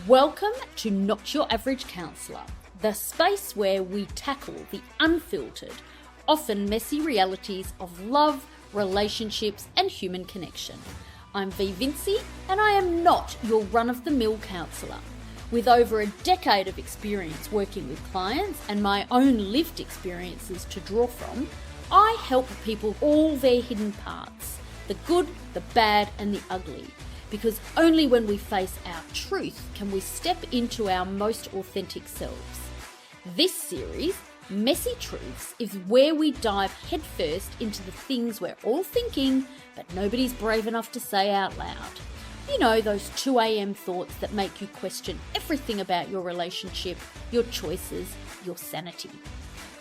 Welcome to Not Your Average Counsellor, the space where we tackle the unfiltered, often messy realities of love, relationships, and human connection. I'm V Vinci, and I am not your run-of-the-mill counsellor. With over a decade of experience working with clients and my own lived experiences to draw from, I help people all their hidden parts, the good, the bad, and the ugly. Because only when we face our truth can we step into our most authentic selves. This series, Messy Truths, is where we dive headfirst into the things we're all thinking, but nobody's brave enough to say out loud. You know, those 2 a.m. thoughts that make you question everything about your relationship, your choices, your sanity.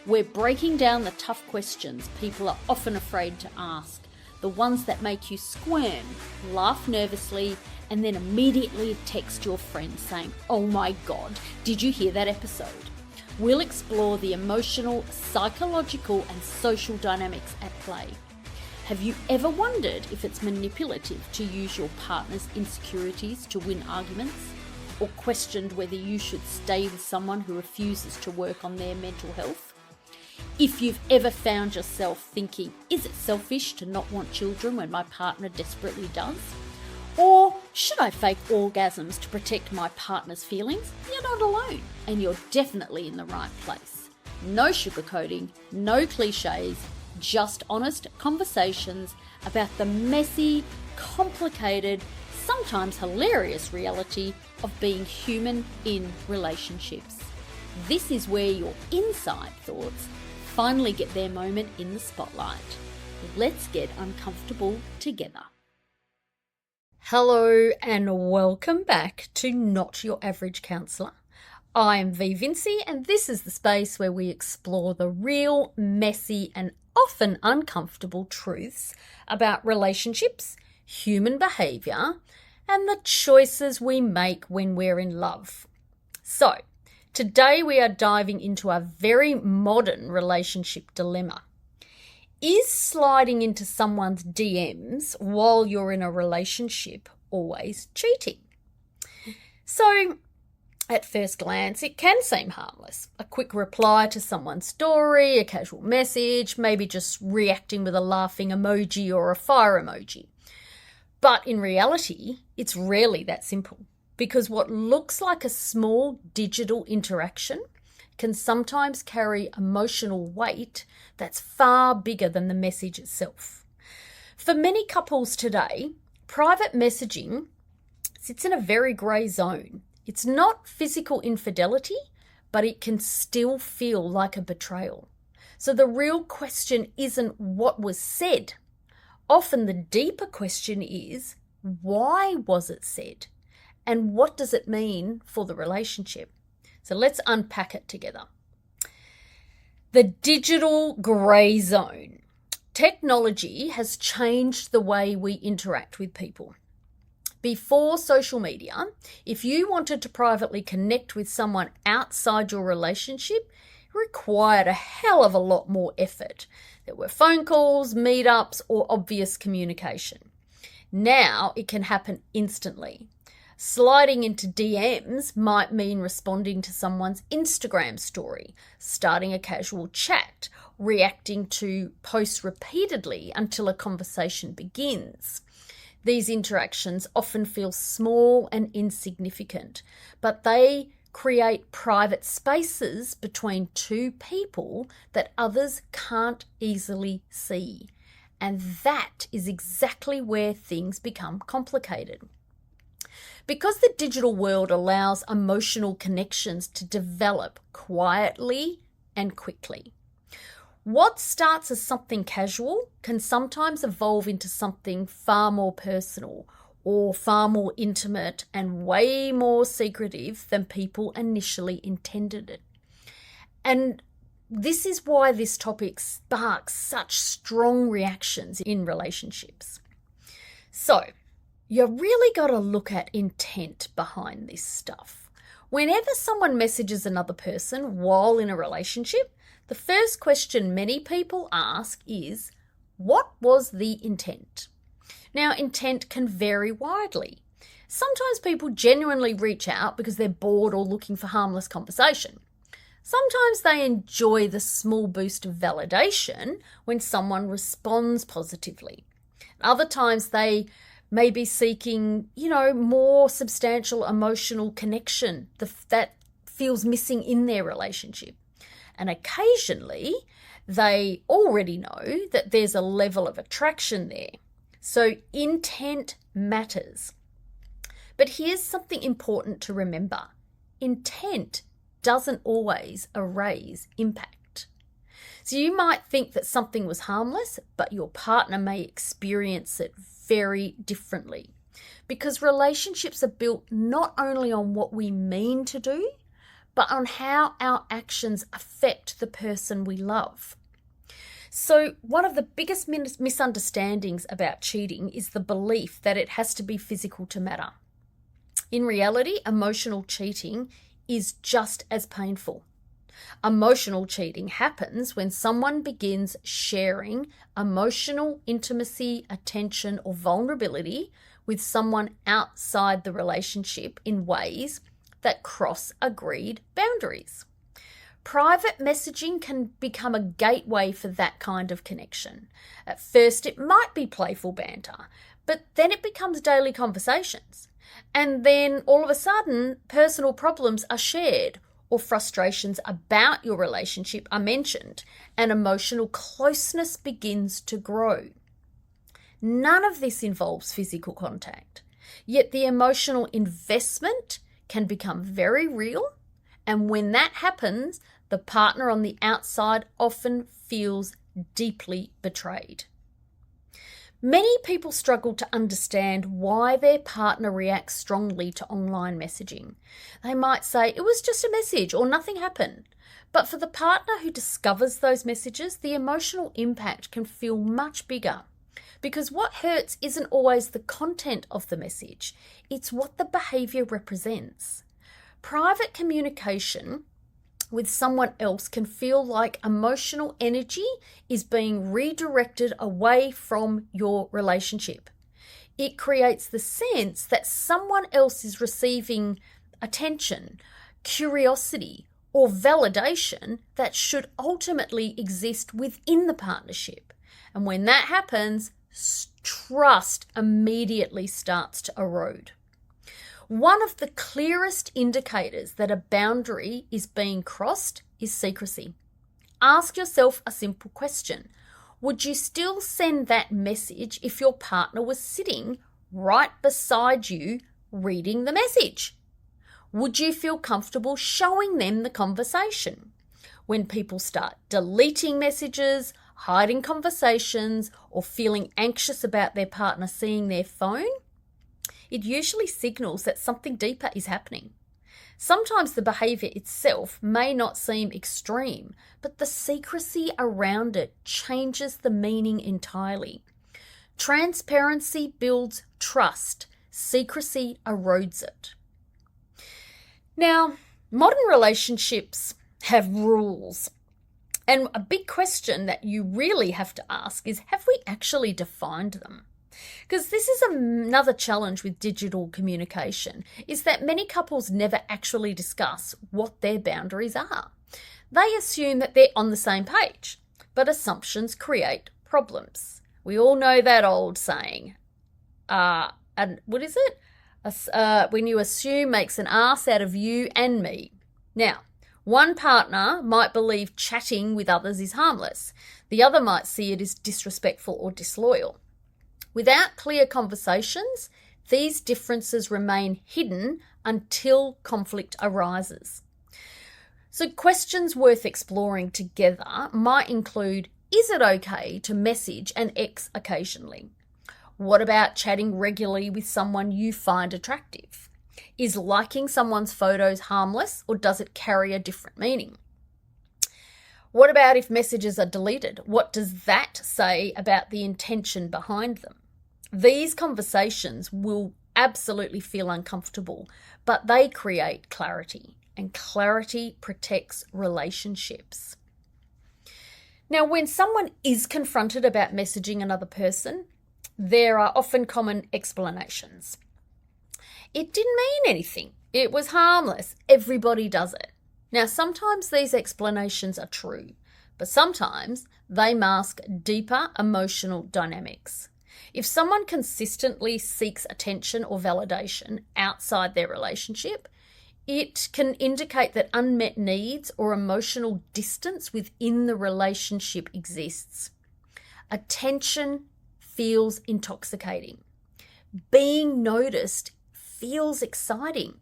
We're breaking down the tough questions people are often afraid to ask. The ones that make you squirm, laugh nervously, and then immediately text your friend saying, "Oh my God, did you hear that episode?" We'll explore the emotional, psychological, and social dynamics at play. Have you ever wondered if it's manipulative to use your partner's insecurities to win arguments? Or questioned whether you should stay with someone who refuses to work on their mental health? If you've ever found yourself thinking, is it selfish to not want children when my partner desperately does? Or should I fake orgasms to protect my partner's feelings? You're not alone, and you're definitely in the right place. No sugarcoating, no cliches, just honest conversations about the messy, complicated, sometimes hilarious reality of being human in relationships. This is where your inside thoughts finally get their moment in the spotlight. Let's get uncomfortable together. Hello and welcome back to Not Your Average Counsellor. I'm V Vinci, and this is the space where we explore the real, messy and often uncomfortable truths about relationships, human behaviour, and the choices we make when we're in love. So, today we are diving into a very modern relationship dilemma. Is sliding into someone's DMs while you're in a relationship always cheating? So, at first glance, it can seem harmless. A quick reply to someone's story, a casual message, maybe just reacting with a laughing emoji or a fire emoji. But in reality, it's rarely that simple. Because what looks like a small digital interaction can sometimes carry emotional weight that's far bigger than the message itself. For many couples today, private messaging sits in a very grey zone. It's not physical infidelity, but it can still feel like a betrayal. So the real question isn't what was said. Often the deeper question is, why was it said? And what does it mean for the relationship? So let's unpack it together. The digital grey zone. Technology has changed the way we interact with people. Before social media, if you wanted to privately connect with someone outside your relationship, it required a hell of a lot more effort. There were phone calls, meetups, or obvious communication. Now it can happen instantly. Sliding into DMs might mean responding to someone's Instagram story, starting a casual chat, reacting to posts repeatedly until a conversation begins. These interactions often feel small and insignificant, but they create private spaces between two people that others can't easily see. And that is exactly where things become complicated. Because the digital world allows emotional connections to develop quietly and quickly. What starts as something casual can sometimes evolve into something far more personal or far more intimate and way more secretive than people initially intended it. And this is why this topic sparks such strong reactions in relationships. So, you really got to look at intent behind this stuff. Whenever someone messages another person while in a relationship, the first question many people ask is, what was the intent? Now, intent can vary widely. Sometimes people genuinely reach out because they're bored or looking for harmless conversation. Sometimes they enjoy the small boost of validation when someone responds positively. Other times they may be seeking, more substantial emotional connection that feels missing in their relationship. And occasionally they already know that there's a level of attraction there. So intent matters. But here's something important to remember. Intent doesn't always erase impact. So you might think that something was harmless, but your partner may experience it very differently. Because relationships are built not only on what we mean to do, but on how our actions affect the person we love. So one of the biggest misunderstandings about cheating is the belief that it has to be physical to matter. In reality, emotional cheating is just as painful. Emotional cheating happens when someone begins sharing emotional intimacy, attention, or vulnerability with someone outside the relationship in ways that cross agreed boundaries. Private messaging can become a gateway for that kind of connection. At first, it might be playful banter, but then it becomes daily conversations. And then all of a sudden, personal problems are shared or frustrations about your relationship are mentioned and emotional closeness begins to grow. None of this involves physical contact, yet the emotional investment can become very real, and when that happens, the partner on the outside often feels deeply betrayed. Many people struggle to understand why their partner reacts strongly to online messaging. They might say, it was just a message or nothing happened. But for the partner who discovers those messages, the emotional impact can feel much bigger. Because what hurts isn't always the content of the message, it's what the behaviour represents. Private communication with someone else can feel like emotional energy is being redirected away from your relationship. It creates the sense that someone else is receiving attention, curiosity, or validation that should ultimately exist within the partnership. And when that happens, trust immediately starts to erode. One of the clearest indicators that a boundary is being crossed is secrecy. Ask yourself a simple question. Would you still send that message if your partner was sitting right beside you reading the message? Would you feel comfortable showing them the conversation? When people start deleting messages, hiding conversations, or feeling anxious about their partner seeing their phone, it usually signals that something deeper is happening. Sometimes the behaviour itself may not seem extreme, but the secrecy around it changes the meaning entirely. Transparency builds trust. Secrecy erodes it. Now, modern relationships have rules. And a big question that you really have to ask is, have we actually defined them? Because this is another challenge with digital communication, is that many couples never actually discuss what their boundaries are. They assume that they're on the same page, but assumptions create problems. We all know that old saying, and what is it? When you assume makes an ass out of you and me. Now, one partner might believe chatting with others is harmless. The other might see it as disrespectful or disloyal. Without clear conversations, these differences remain hidden until conflict arises. So questions worth exploring together might include, is it okay to message an ex occasionally? What about chatting regularly with someone you find attractive? Is liking someone's photos harmless, or does it carry a different meaning? What about if messages are deleted? What does that say about the intention behind them? These conversations will absolutely feel uncomfortable, but they create clarity, and clarity protects relationships. Now, when someone is confronted about messaging another person, there are often common explanations. It didn't mean anything. It was harmless. Everybody does it. Now, sometimes these explanations are true, but sometimes they mask deeper emotional dynamics. If someone consistently seeks attention or validation outside their relationship, it can indicate that unmet needs or emotional distance within the relationship exists. Attention feels intoxicating. Being noticed feels exciting.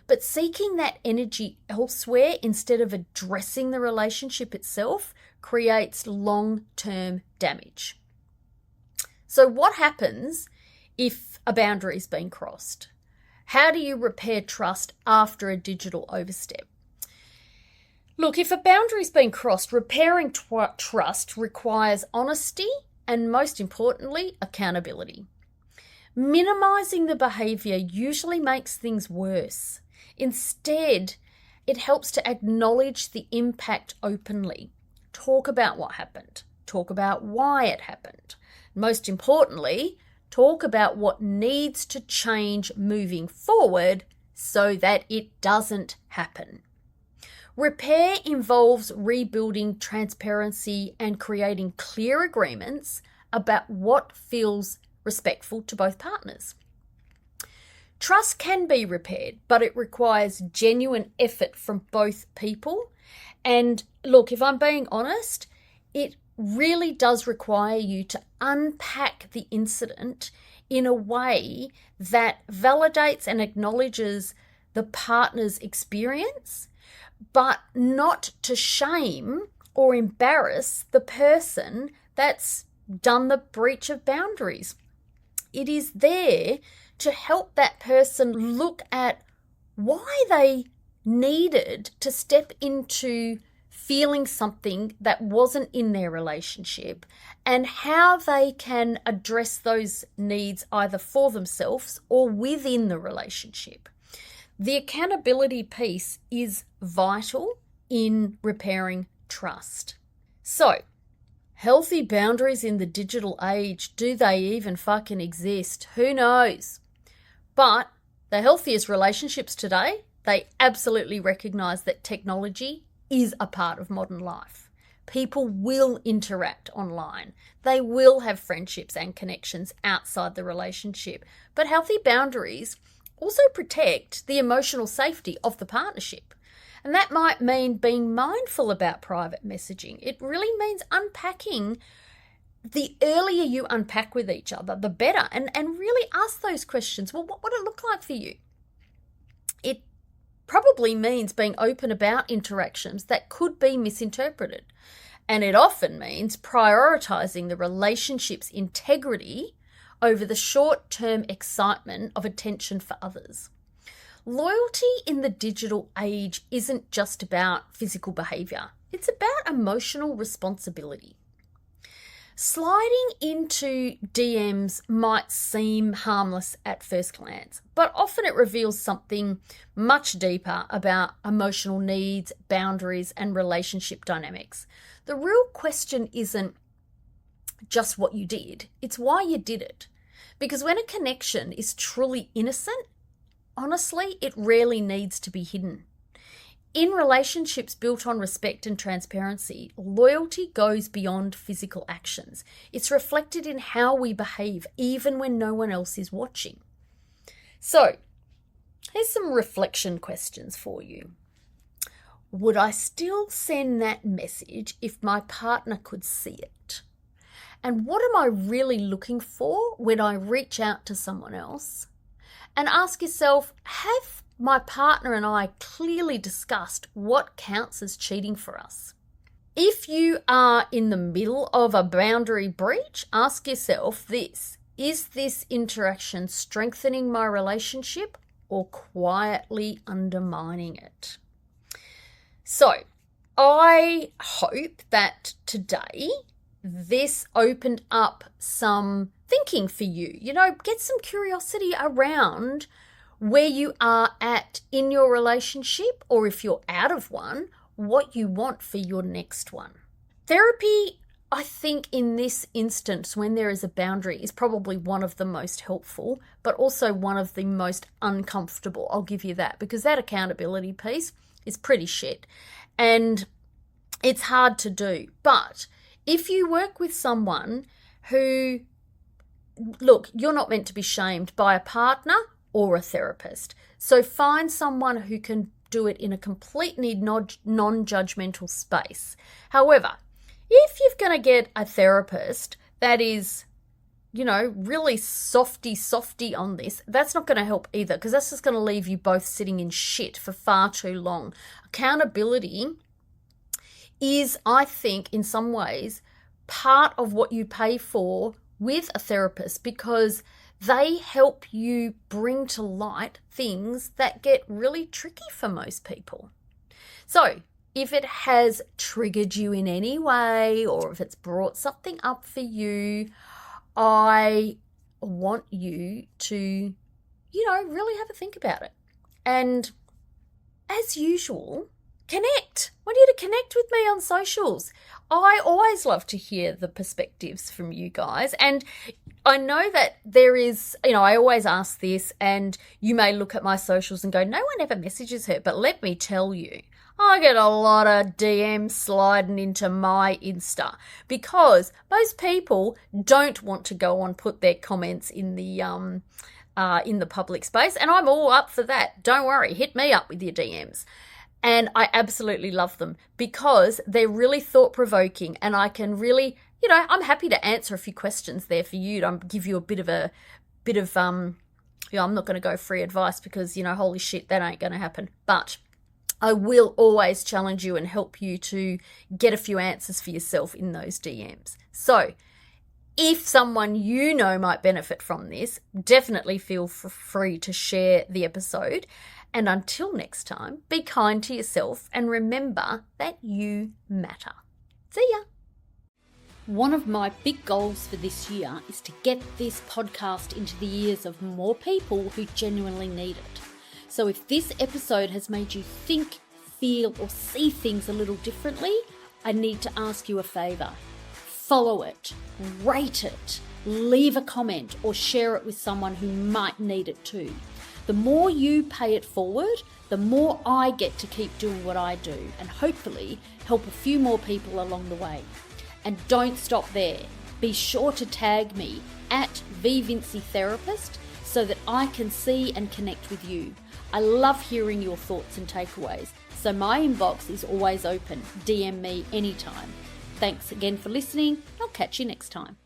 But seeking that energy elsewhere instead of addressing the relationship itself creates long-term damage. So what happens if a boundary is being crossed? How do you repair trust after a digital overstep? Look, if a boundary's been crossed, repairing trust requires honesty and, most importantly, accountability. Minimizing the behavior usually makes things worse. Instead, it helps to acknowledge the impact openly. Talk about what happened. Talk about why it happened. Most importantly, talk about what needs to change moving forward so that it doesn't happen. Repair involves rebuilding transparency and creating clear agreements about what feels respectful to both partners. Trust can be repaired, but it requires genuine effort from both people. And look, if I'm being honest, it really does require you to unpack the incident in a way that validates and acknowledges the partner's experience, but not to shame or embarrass the person that's done the breach of boundaries. It is there to help that person look at why they needed to step into feeling something that wasn't in their relationship and how they can address those needs either for themselves or within the relationship. The accountability piece is vital in repairing trust. So, healthy boundaries in the digital age, do they even fucking exist? Who knows? But the healthiest relationships today, they absolutely recognize that technology is a part of modern life. People will interact online. They will have friendships and connections outside the relationship. But healthy boundaries also protect the emotional safety of the partnership. And that might mean being mindful about private messaging. It really means unpacking. The earlier you unpack with each other, the better. And really ask those questions. Well, what would it look like for you? It probably means being open about interactions that could be misinterpreted. And it often means prioritizing the relationship's integrity over the short-term excitement of attention for others. Loyalty in the digital age isn't just about physical behavior. It's about emotional responsibility. Sliding into DMs might seem harmless at first glance, but often it reveals something much deeper about emotional needs, boundaries, and relationship dynamics. The real question isn't just what you did, it's why you did it. Because when a connection is truly innocent, honestly, it rarely needs to be hidden. In relationships built on respect and transparency, loyalty goes beyond physical actions. It's reflected in how we behave, even when no one else is watching. So, here's some reflection questions for you. Would I still send that message if my partner could see it? And what am I really looking for when I reach out to someone else? And ask yourself, have my partner and I clearly discussed what counts as cheating for us? If you are in the middle of a boundary breach, ask yourself this: is this interaction strengthening my relationship or quietly undermining it? So, I hope that today this opened up some thinking for you. Get some curiosity around where you are at in your relationship, or if you're out of one, what you want for your next one. Therapy I think in this instance, when there is a boundary, is probably one of the most helpful, but also one of the most uncomfortable. I'll give you that, because that accountability piece is pretty shit and it's hard to do. But if you work with someone who, look, you're not meant to be shamed by a partner or a therapist. So find someone who can do it in a completely non-judgmental space. However, if you're going to get a therapist that is, really softy on this, that's not going to help either, because that's just going to leave you both sitting in shit for far too long. Accountability is, I think, in some ways, part of what you pay for with a therapist, because they help you bring to light things that get really tricky for most people. So, if it has triggered you in any way, or if it's brought something up for you, I want you to, really have a think about it. And as usual, connect. I want you to connect with me on socials. I always love to hear the perspectives from you guys. And I know that there is, I always ask this, and you may look at my socials and go, no one ever messages her. But let me tell you, I get a lot of DMs sliding into my Insta, because most people don't want to go and put their comments in the public space, and I'm all up for that. Don't worry, hit me up with your DMs. And I absolutely love them, because they're really thought-provoking, and I can really, I'm happy to answer a few questions there for you to give you a bit of I'm not going to go free advice, because, holy shit, that ain't going to happen. But I will always challenge you and help you to get a few answers for yourself in those DMs. So if someone might benefit from this, definitely feel free to share the episode. And until next time, be kind to yourself and remember that you matter. See ya. One of my big goals for this year is to get this podcast into the ears of more people who genuinely need it. So if this episode has made you think, feel, or see things a little differently, I need to ask you a favour. Follow it, rate it, leave a comment, or share it with someone who might need it too. The more you pay it forward, the more I get to keep doing what I do, and hopefully help a few more people along the way. And don't stop there. Be sure to tag me at @VVincieTherapist so that I can see and connect with you. I love hearing your thoughts and takeaways, so my inbox is always open. DM me anytime. Thanks again for listening. I'll catch you next time.